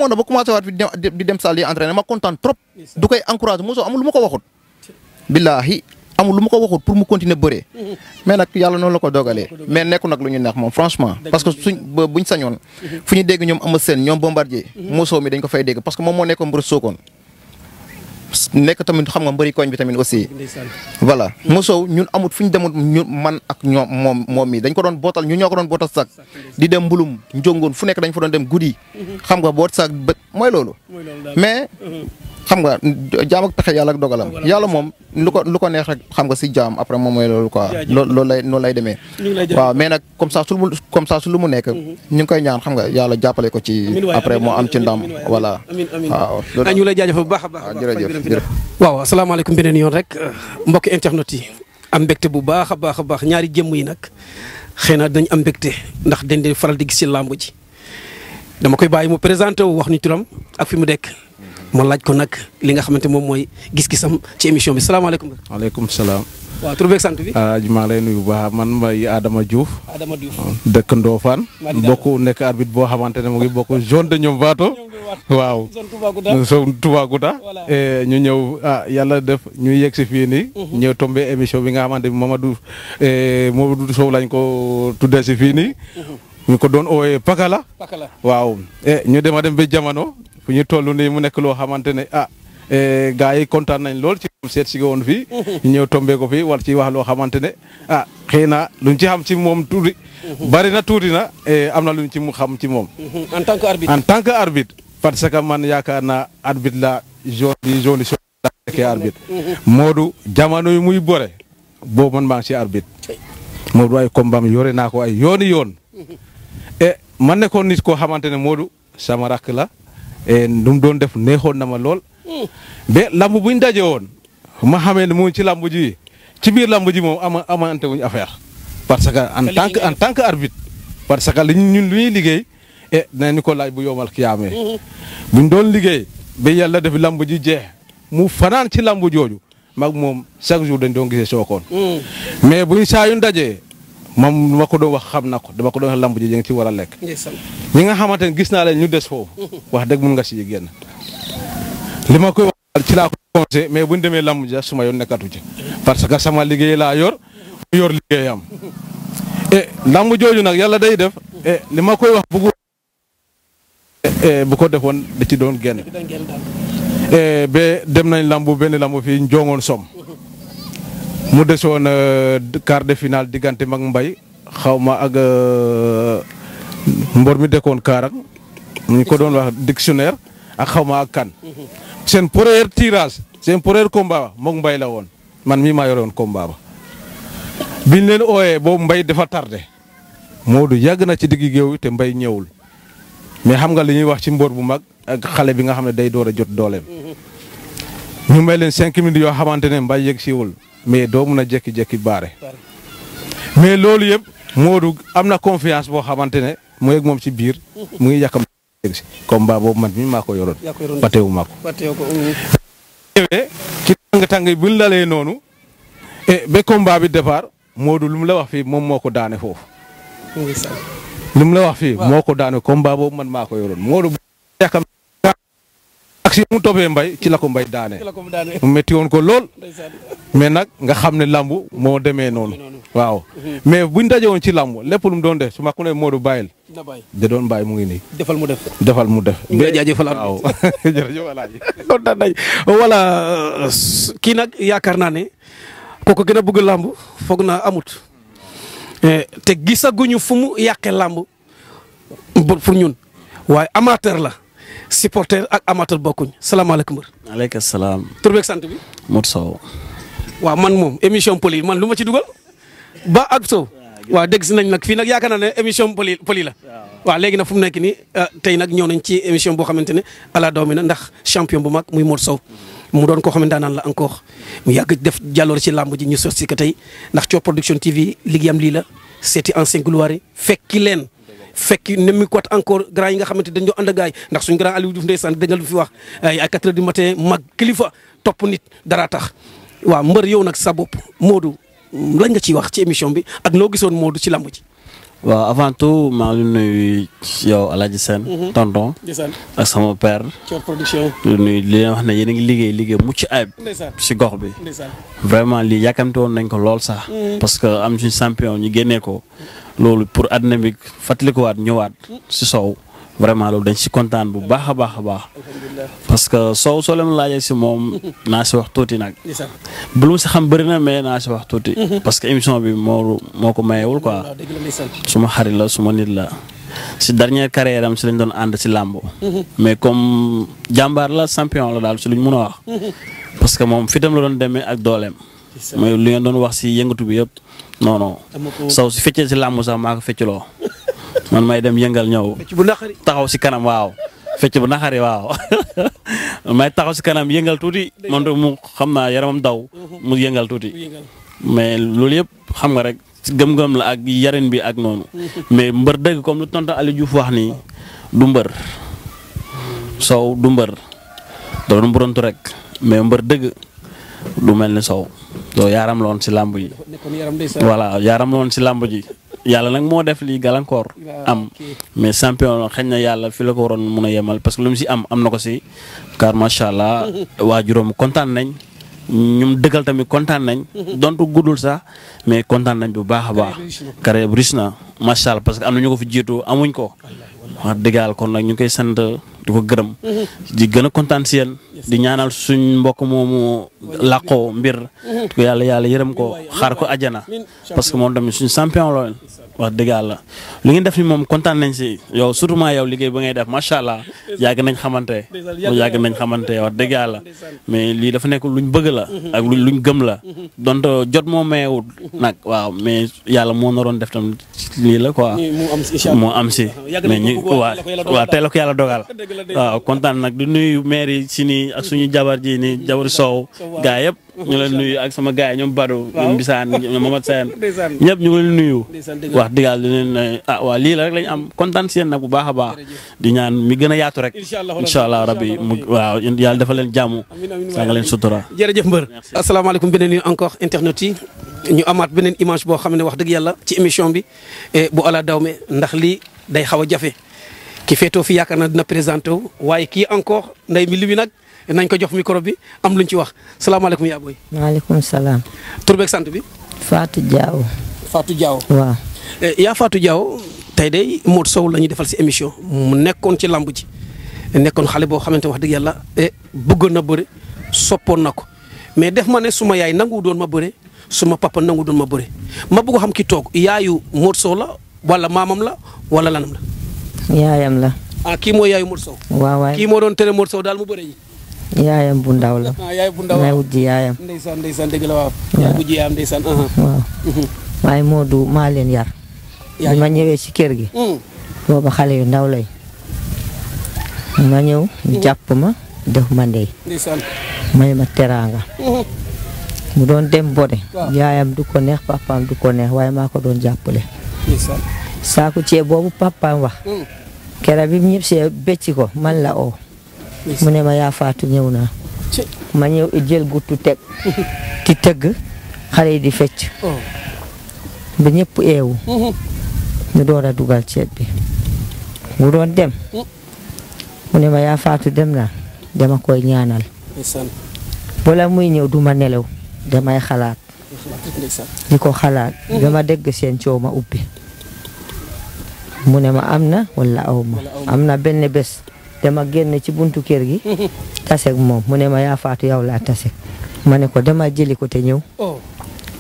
demoon na ba commencé waat di dem salle yi entraîné ma kontaan trop du koy encouragé Moussa amul lu ma ko waxut billaahi amul lu ma ko waxut pour mu continuer bëree mais nag yàlla noonu la ko dogalee mais nekku nag lu ñu neex moom franchement parce que buñ sañoon fu ñu dégg ñoom Ama Sène ñoom Bombardier Moussa mi dañ ko fay dégg parce que moom moo nekkoon mbër Sokone nekk tamit xam nga mbëri koñ bi tamit aussi voilà Moussa ñun amut fu ñu demoon ñun man ak ñoom moom mi dañ ko doon bootal ñun ñoo ko doon bootal sac di dem mbulum njongoon fu nekk dañ fa doon dem guddi xam nga boot sac bët mooy loolu mais xam nga jaam ak pexe yàlla ak dogalam yàlla moom lu ko neex rek xam nga si jaam après moom mooy loolu quoi loolu lay demee waaw mais nag comme ça su lu mu nekk ñu ngi koy ñaan xam nga yàlla jàppale ko ci après moo am ci ndam voilà waaw ñu lay jaajëfal bu baax a baax jërëjëf waaw asalaamaaleykum beneen yoon rek mbokki internet yi am mbégte bu baax a baax ñaari jëmm yi nag xëy na dañ am mbégte ndax dañ di faral di gis ci làmb ji dama koy bàyyi mu présenté wu wax ni turam ak fi mu dekk ma laaj ko nag li nga xamante moom mooy gis-gisam ci émission bi salaamaaleykum. waaleykum salaam. waaw tur beeg sant bi. maa lay nuyu bu baax man may Adama Diouf. Adama Diouf dëkk Ndofane. bokk nekk arbitre boo xamante ne mu ngi bokk zone de ñoom Vato. waaw zone Toubacouta. ñu ñëw yàlla def ñu yegg si fii nii. ñëw tombé émission bi nga xamante ne Mamadou Sow lañ ko tuddee si fii nii. ñu ko doon ooyee Pakala. waaw ñu dem ba jamono. fu ñu toll nii mu nekk loo xamante ne gars yi kontaan nañ lool ci seet si woon fii ñu ñëw tombé ko fii wala ci wax loo xamante ne xëy na luñ ci xam ci moom tuuti bari na tuuti na am na luñ ci mu xam ci moom en tant que arbitre parce que man yaakaar naa arbitre la zone la nekkee arbitre Modou jamono yu muy bore boobu man maa ngi si arbitre Modou ay combat yore naa ko ay yoon man nekkoon nit koo xamante ne Modou sama rakk la lu mu doon def neexoon na ma lool ba lamb buñ daje woon ma xamee ne mu ci lamb ji ci biir lamb ji moom amante wuñ affaire parce que en tant que arbitre parce que ñun lu ñuy liggéey dinañu ko laaj bu yomal kiyaamee buñ doon liggéey ba yàlla def lamb ji jeex mu fanaan ci lamb jooju mag moom chaque jour dañ doon gisee Sokone mais buñ saa yu dajee moom ma ko doon wax xam na ko dama ko doon wax lamb ji ngi ci war a lekk ñi nga xamante ne gis naa leen ñu des foofu wax dëgg mun nga si génn li ma koy wax ci laa ko conseillé mais buñ demee lamb ji suma yoon nekkatu ci parce que sama liggéey laa yor liggéeyam lamb jooju nag yàlla day def li ma koy wax bu ko defoon da ci doon génn ba dem nañ benn lamb fii njongoon som mu desoon quart de finale diggante mag mbay xaw ma ak mbor mi dekkoon Kaarang ñu ko doon wax dictionnaire ak xaw ma ak kan seen premier tirage seen premier combat moog mbay la woon man mii maa yore woon combat ba biñ leen ooyee boobu mbay dafa tardé Modou yàgg na ci diggi géew te mbay ñëwul mais xam nga li ñuy wax ci mbor bu mag ak xale bi nga xam ne day door a jot dooleem ñu may leen 5 minutes yoo xamante ne mbay yegg siwul mais doo mun a jékki-jékki baare mais loolu yëpp Modou am na confiance boo xamante ne mu yegg moom ci biir mu ngi yàkkam si combat boobu man mi maa ko yoroon patewu maa ko ci tàng yi buñ lalee noonu ba combat bi départ Modou lu mu la wax fii moom moo ko daane foofu lu mu la wax fii moo ko daane combat boobu man maa ko yoroon Modou yàkkam ak si mu toppee mbay ci la ko mbay daane mu métti woon ko lool mais nag nga xam ne lambu moo demee noonu waaw mais buñ daje woon ci lambu lépp lu mu doon def su ma ko ne Modou bàyyil da doon bàyyi mu ngi nii defal mu def waaw jërëjëf alaaji kontaan nañ voilà kii nag yaakaar naa ne kooku gën a bëgg lamb foog naa amut te gisaguñu fu mu yàqee lamb pour ñun waaye amateur la supporter ak amateur bokkuñ salaamaaleykum. maaleykum salaam. tur beeg sant bi. Modou Sow. waaw man moom émission poli man lu ma ci dugal ba ak Sow. waaw dégg si nañ nag fii nag yaakaar naa ne émission poli la. waaw léegi nag fu mu nekk nii tey nag ñëw nañ ci émission boo xamante ne ala doomi na ndax champion bu mag muy Modou Sow mu doon koo xam ne daanaan la encore mu yàgg def jàlloor ci làmb ji ñu sos si ko tey ndax Thio Production TV liggéeyam lii la seeti ancien gloire yi fekki leen. fekk ne mi ko encore grand yi nga xamante dañoo ànd ak gaay ndax suñu grand Aliou Diouf ndeysaan dégg nga lu fi wax ay 4 heures du matin mag kilifa topp nit dara tax waaw mbër yow nag sa bopp Modou lañ nga ciy wax ci émission bi ak noo gisoon Modou ci lamb ji. waaw avant tout maa ngi nuyu yow Alaaji Sène tonton ak sama père production di nuyu li leen wax ne yéen a ngi liggéey mucc ayib si gox bi vraiment lii yàkkamte woon nañ ko lool sax parce que am suñu champion ñu génnee ko loolu pour àddina bi fàttalikuwaat ñëwaat si Sow vraiment loolu dañ si kontaan bu baax a baax a baax parce que Sow soo leen laajee si moom naa si wax tuuti nag bu lu mu si xam bëri na mais naa si wax tuuti parce que émission bi moo ko mayewul quoi suma xarit la suma nit la si dernière carrière am si lañ doon ànd si làmb mais comme jàmbaar la champion la daal si luñ mën a wax parce que moom fitam la doon demee ak dooleem mais lu ngeen doon wax si yëngatu bi yëpp non Sow si feccee si làmb sax maa ko feccloo man may dem yëngal ñëw taxaw si kanam waaw fecc bu naxari waaw may taxaw si kanam yëngal tuuti man mu xam naa yaramam daw mu yëngal tuuti mais loolu yëpp xam nga rek gëm-gëm la ak yarin bi ak noonu mais mbër dëgg comme lu tonton Aliou Diouf wax nii du mbër Sow du mbër da doon mbërantu rek mais mbër dëgg du mel ni Sow doo yaaram la woon si làmb yi voilà yaaram la woon si làmb ji yàlla nag moo def lii gàllankoor am mais champion xëy na yàlla fi la ko waroon mun a yemal parce que lu mu si am na ko si car macha allah waa juróom kontaan nañ ñum dëggal tamit kontaan nañ dontu guddul sax mais kontaan nañ bu baax a baax carrière bu riche na macha allah parce que am na ñu ko fi jiitu amuñ ko wax dëgg yàlla kon nag ñu koy sant di ko gërëm di gën a kontaan si yéen di ñaanal suñ mbokk moomu làqoo mbir di ko yàlla yërëm ko xaar ko ajana parce que moom tamit suñ champion la wax dëgg yàlla lu ngeen def ni moom kontaan nañ si yow surtout yow liggéey ba ngay def macha allah yàgg nañ xamante wax dëgg yàlla mais lii dafa nekk luñ bëgg la ak luñ gëm la donte jot moo mayewul nag waaw mais yàlla moo naroon def tam lii la quoi moo am si mais ñu waaw tey la ko yàlla dogal waaw kontaan nag di nuyu maire yi si nii ak suñu jabar ji nii jabar Sow gaa yëpp ñu leen nuyu ak sama gaay ñoom Badou ñoom Bisaan ñoom Mamad Sène ñëpp ñu ngi leen nuyu wax dëgg yàlla di leen waa lii la rek lañ am kontaan si yéen nag bu baax a baax di ñaan mi gën a yaatu rek incha allah rabbi mu waaw yàlla dafa leen jàmm saa nga leen sutura jërëjëf mbër asalaamaaleykum beneen yoon encore internet yi ñu amaat beneen image boo xam ne wax dëgg yàlla ci émission bi bu Ala Dawme ndax lii day xaw a jafe ki feetoo fi yaakaar na dina présenté wu waaye kii encore nday mi li nag nañ ko jox micro bi am luñ ci wax salaamaaleykum yaa booy. maaleykum salaam. tur beeg sant bi. Fatou Diaw. Fatou Diaw. waaw. yaa Fatou Diaw tey de Modou Sow la ñuy defal si émission mu nekkoon ci lamb ji nekkoon xale boo xamante wax dëgg yàlla bëggoon na bëre soppoon na ko mais def ma ne suma yaay nangu doon ma bëre suma papa nangu doon ma bëre ma bëgg xam ki toog yaayu Modou Sow la wala maamam la wala lanam la. yaayam la. kii mooy yaayu Modou Sow. waaw waay kii moo doon tere Modou Sow daal mu bëre ji. yaayam bu ndaw la. yaay bu ndaw may wujji yaayam. ndeysaan dëgg la waaw. yaay wujji yaayam ndeysaan. waaw. waaye Modou maa leen yar. bi ma ñëwee ci kër gi. booba xale yu ndaw lay. ma ñëw ñu jàpp ma def ma ndey. ndeysaan. may ma teraanga. mu doon dem bode. yaayam du ko neex papaam du ko neex waaye maa ko doon jàppale. ndeysaan. saaku ceeb boobu papaam wax. kera bi ñëpp see becci ko man la oo. mu ne ma yaa Faatu ñëw naa ma ñëw jël guttu teg ti tëgg xale yi di fecc ba ñëpp eewu ñu door a dugal ceeb bi mu doon dem mu ne ma yaa Faatu dem naa dama koy ñaanal bala muy ñëw duma nelaw damay xalaat di ko xalaat dama dégg seen coow ma ubbi mu ne ma am na wala aw ma am na benn bés dama génn ci buntu kër gi tasek moom mu ne ma yaa Faatu yow laa tasek ma ne ko dama jëli ko te ñëw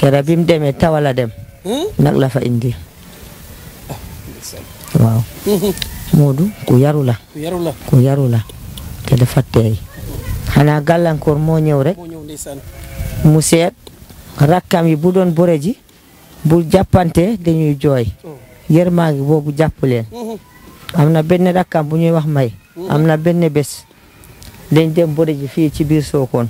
kera bi mu demee tawala dem nag la fa indi waaw Modou ku yaru la te dafa teey xanaa gàllankoor moo ñëw rek mu seet rakkam yi bu doon bore ji bu jàppante dañuy jooy yërmaa ngi boobu jàpp leen am na benn rakkam bu ñuy wax may am na benn bés dañ dem bore ji fii ci biir Sokone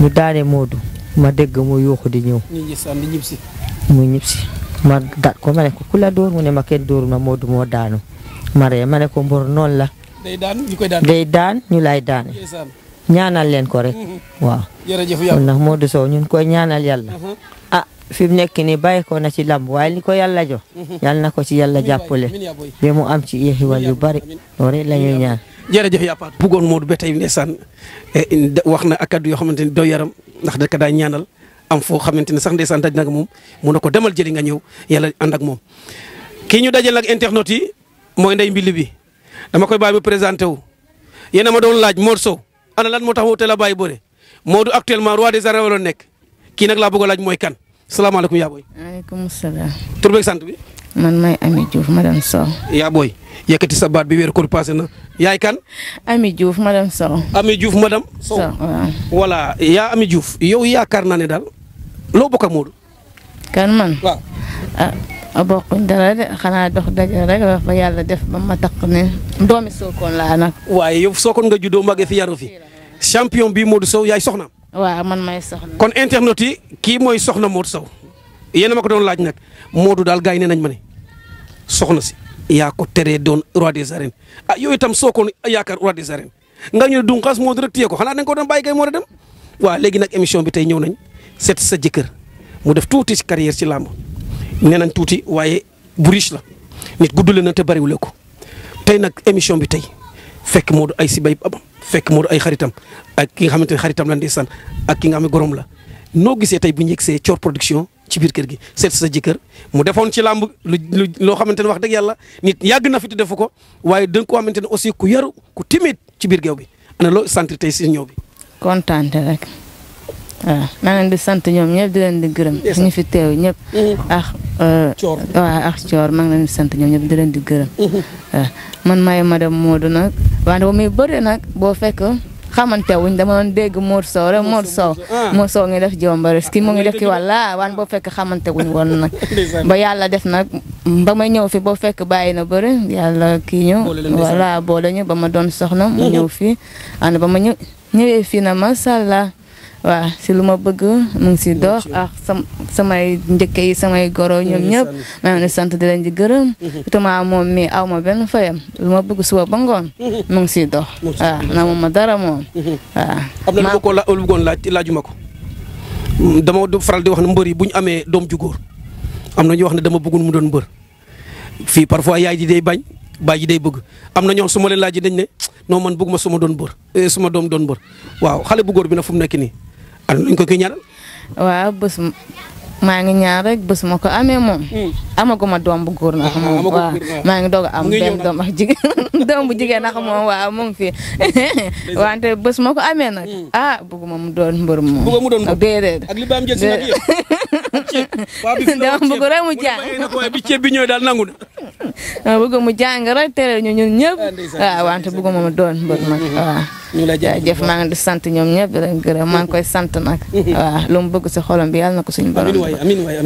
ñu daane Modou ma dégg mu yuuxu di ñëw mu ñibbisi ma dat ko ma ne ko ku la dóor mu ne ma kenn dóorul ma Modou moo daanu ma ree ma ne ko mbor noonu la day daan ñu lay daane ñaanal leen ko rek waaw kon nag Modou Sow ñun koy ñaanal yàlla fi mu nekk nii bàyyi ko na ci lamb waaye li ko yàlla jox yàlla na ko ci yàlla jàppale ba mu am ci xiwal yu bari loolu rek la ñuy ñaan. jërëjëf yaa Fatou bëggoon Modou ba tey ndeysaan wax na ak kaddu yoo xamante ni doy yaram ndax da ka daa ñaanal am foo xamante ne sax ndeysaan daj nag moom mu ne ko demal jëli nga ñëw yàlla ànd ak moom. kii ñu dajal ak internet yi mooy Ndeye Mbile bi dama koy bàyyi mu présenté wu yéen a ma doon laaj Modou Sow ana lan moo tax teel a bàyyi bëre Modou actuellement roi des arènes la nekk kii nag laa bëgg a laaj mooy kan salaamaaleykum yaa booy. maaleykum salaam. tur beeg sant bi. man may Ami Diouf madame Sow. yaa booy yëkkati sa baat bi weer ko passé na yaay kan. Ami Diouf madame Sow. Ami Diouf madame Sow waaw. voilà yaa Ami Diouf yow yaakaar naa ne daal loo bokk ak Modou. kan man. waaw. bokkuñ dara de xanaa dox daje rek wax ba yàlla def ba ma takk ne doomi Sokone laa nag. waaye yow Sokone nga juddoo màggee fi yaru fi champion bi Modou Sow yaay soxna. waaw man may soxna. kon internet yi kii mooy soxna Modou Sow yéen a ma ko doon laaj nag Modou daal gars yi nee nañ ma ne soxna si yaa ko teree doon roi des arènes yow itam Sokone yaakaar roi des arènes nga ñu ne dunqaas Modou rek téye ko xanaa da nga ko doon bàyyi kay moo dem. waaw léegi nag émission bi tey ñëw nañ seet sa jëkkër mu def tuuti ci carrière ci làmb nee nañ tuuti waaye bu riche la nit guddule na te bariwule ko tey nag émission bi tey fekk Modou ay si bay babam fekk Modou ay xaritam ak ki nga xamante ne xaritam la ndeysaan ak ki nga xam ne gorom la noo gisee tey bu ñu yegsee Thior Production ci biir kër gi seet sa jëkkër mu defoon ci làmb loo xamante ne wax dëgg yàlla nit yàgg na fi te defu ko waaye da nga ko xamante ne aussi ku yaru ku timide ci biir géew bi ana loo sant tey si ñëw bi. kontaan rek waaw maa ngi leen di sant ñoom ñëpp di leen di gërëm. ñu fi teew ñëpp. Thior waaw ak Thior maa ngi leen di sant ñoom ñëpp di leen di gërëm. waaw man maay madame Modou nag wante ba muy bëre nag boo fekk xamante wuñ dama doon dégg Modou Sow rek Modou Sow. Modou Sow ngi def jombaris kii mu ngi def ki walla waan boo fekk xamante wuñ woon nag. ba yàlla def nag ba may ñëw fi boo fekk bàyyi na bëre yàlla kii ñu. voilà boole ñu ba ma doon soxna mu ñëw fii ànd ba ma ñëwee fii na macha allah. waaw si lu ma bëgg mu ngi si dox ak samay njëkke yi samay goro ñoom ñëpp maa ngi sant di leen di gërëm tuma moom mi aw ma benn fayam lu ma bëgg suba ba ngoon mu ngi si dox waaw na moom ma dara moom waaw am na lu ko bëggoon laajuma ko dama faral di wax ne mbër yi bu ñu amee doom ju góor am na ñu wax ne dama bëggoon mu doon mbër fii parfois yaay ji day bañ baay ji day bëgg am na ñoom su ma leen laaj dañ ne non man bëgg ma suma doon mbër suma doom doon mbër waaw xale bu góor bi nag fu mu nekk nii ana luñ ko koy ñaanal. waaw bés maa ngi ñaan rek bés ma ko amee moom. amaguma doom bu góor nag moom waaw maa ngi doog a am benn doom ak jigéen doom bu jigéen nag moom waaw mu ngi fi wante bés ma ko amee nag bëgguma mu doon mbër moom. bëgg mu doon mbër déedéet. ak li ba am jël si nag yëpp. dama bëgg rek mu jàng. bi ceeb bi ñëwee daal nangu na. bëgg mu jàng rek tere ñu ñun ñëpp. waaw wante bëgguma mu doon mbër nag waaw. ñu lay jaajëf maa ngi di sant ñoom ñëpp di leen gërëm maa ngi koy sant nag. waaw lu mu bëgg si xolam bi yàlla na ko suñu borom. amiin waay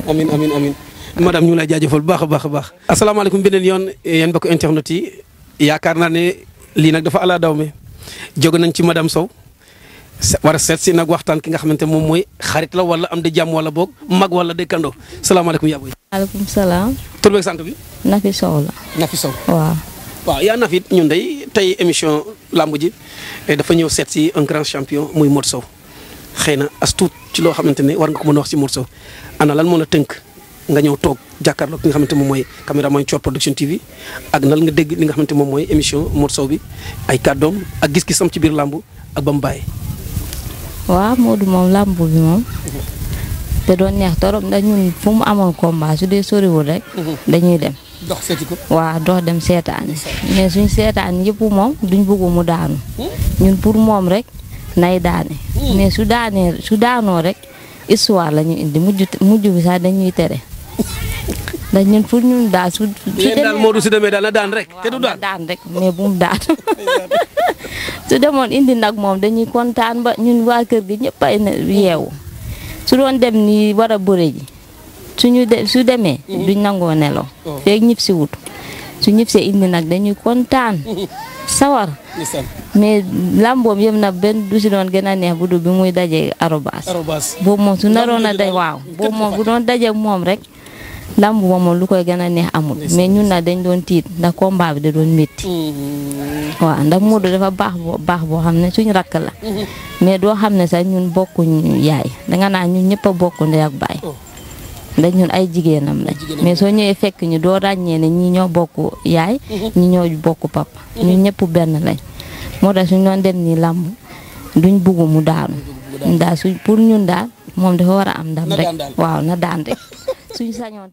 amiin amiin madame ñu ngi lay jaajëfal bu baax a baax a baax. asalaamaaleykum beneen yoon yéen mbokk internet yi yaakaar naa ne lii nag dafa ala daw me jóge nañ ci madame Sow war a seet si nag waxtaan ki nga xamante moom mooy xarit la wala am di jàmm wala boog mag wala dëkkandoo salaamaaleykum yaa booy. maaleykum salaam. tur beeg sant bi. Nafi Sow la. Nafi Sow waaw. waaw yaa Nafi ñun day tey émission lamb ji dafa ñëw seet si un grand champion muy Modou Sow xëy na as tuut ci loo xamante ne war nga ko mën a wax ci Modou Sow ana lan moo la tënk nga ñëw toog jàkkaarloo ki nga xamante moom mooy caméraman Thior Production TV ak nan nga dégg li nga xamante moom mooy émission Modou Sow bi ay kàddoom ak gis-gisam ci biir lamb ak ba mu bàyyi. waaw Modou moom lamb bi moom. te doon neex torop ndax ñun fu mu amoon combat su dee soriwul rek. dañuy dem. dox seeti ko. waaw dox dem seetaani mais suñ seetaan yëpp moom duñ bëgg mu daanu. ñun pour moom rek nay daane. mais su daanoo rek histoire la ñu indi mujj bi sax dañuy tere. ndax ñun pour ñun daal su demee daal Modou su demee daal na daan rek. te du daan rek mais bu mu daan. su demoon indi nag moom dañuy kontaan ba ñun waa kër gi ñëpp ay yeewu. su doon dem ni war a bëre ji su demee duñ nangoo nelaw feeg ñib si wut su ñib see indi nag dañuy kontaan sawar mais lamboom yëpp nag benn du si doon gën a neex bu dul bi muy dajee arobas boobu moom su naroon a daj waaw boobu moom bu doon dajee moom rek lamb moom lu koy gën a neex amul mais ñun nag dañ doon tiit ndax combat bi da doon métti waaw ndax Modou dafa baax boo xam ne suñu rakk la mais doo xam ne sax ñun bokkuñ yaay danga naan ñun ñëpp a bokk ndey ak baay ndax ñun ay jigéenam lañ mais soo ñëwee fekk ñu doo ràññee ne ñi ñoo bokk yaay ñi ñoo bokk papa ñun ñëpp benn lañ moo tax suñ doon dem nii làmb duñ bugg mu daanu daal pour ñun daal moom dafa war a am ndam rek waaw na daan rek suñ sañoon